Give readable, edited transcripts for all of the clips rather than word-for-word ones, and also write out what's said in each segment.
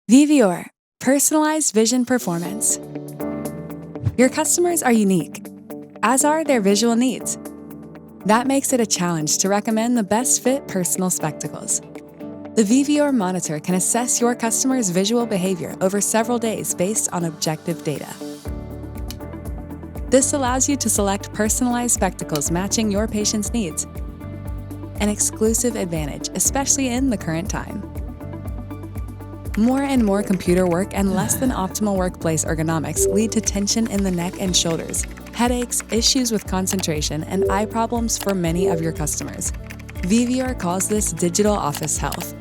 Vivior, personalized vision performance. Your customers are unique, as are their visual needs. That makes it a challenge to recommend the best fit personal spectacles. The Vivor Monitor can assess your customer's visual behavior over several days based on objective data. This allows you to select personalized spectacles matching your patient's needs, an exclusive advantage, especially in the current time. More and more computer work and less than optimal workplace ergonomics lead to tension in the neck and shoulders, headaches, issues with concentration, and eye problems for many of your customers. Vivior calls this digital office health.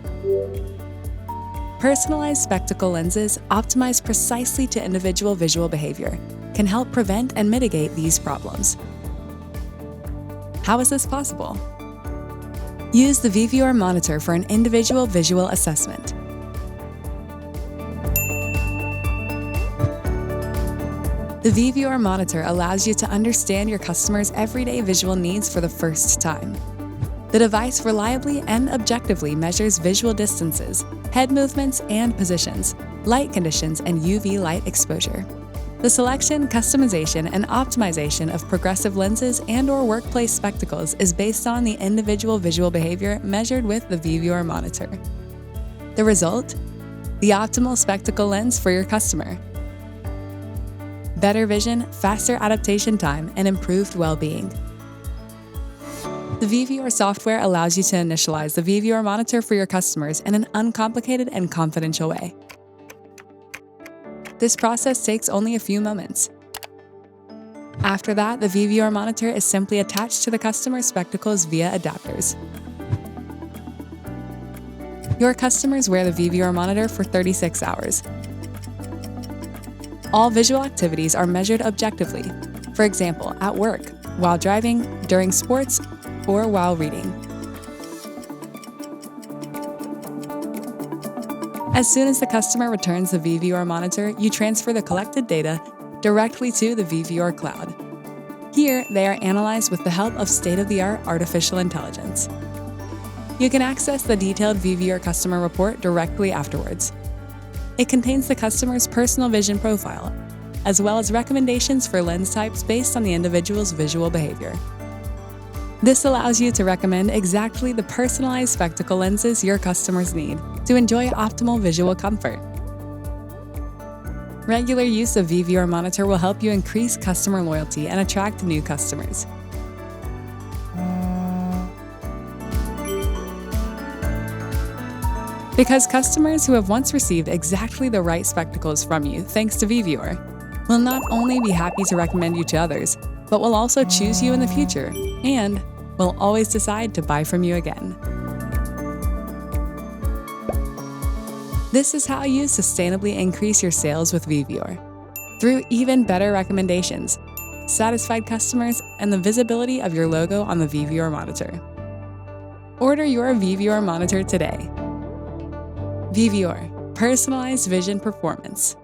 Personalized spectacle lenses, optimized precisely to individual visual behavior, can help prevent and mitigate these problems. How is this possible? Use the Vivor Monitor for an individual visual assessment. The Vivor Monitor allows you to understand your customers' everyday visual needs for the first time. The device reliably and objectively measures visual distances, head movements and positions, light conditions, and UV light exposure. The selection, customization, and optimization of progressive lenses and/or workplace spectacles is based on the individual visual behavior measured with the Vivor Monitor. The result? The optimal spectacle lens for your customer. Better vision, faster adaptation time, and improved well-being. The Vivior software allows you to initialize the Vivor Monitor for your customers in an uncomplicated and confidential way. This process takes only a few moments. After that, the Vivor Monitor is simply attached to the customer's spectacles via adapters. Your customers wear the Vivor Monitor for 36 hours. All visual activities are measured objectively, for example, at work, while driving, during sports, or while reading. As soon as the customer returns the Vivor Monitor, you transfer the collected data directly to the Vivor cloud. Here, they are analyzed with the help of state-of-the-art artificial intelligence. You can access the detailed Vivior customer report directly afterwards. It contains the customer's personal vision profile, as well as recommendations for lens types based on the individual's visual behavior. This allows you to recommend exactly the personalized spectacle lenses your customers need to enjoy optimal visual comfort. Regular use of Vivor Monitor will help you increase customer loyalty and attract new customers. Because customers who have once received exactly the right spectacles from you thanks to Vivior will not only be happy to recommend you to others, but will also choose you in the future and will always decide to buy from you again. This is how you sustainably increase your sales with Vivior, through even better recommendations, satisfied customers, and the visibility of your logo on the Vivor Monitor. Order your Vivor Monitor today. Vivior, personalized vision performance.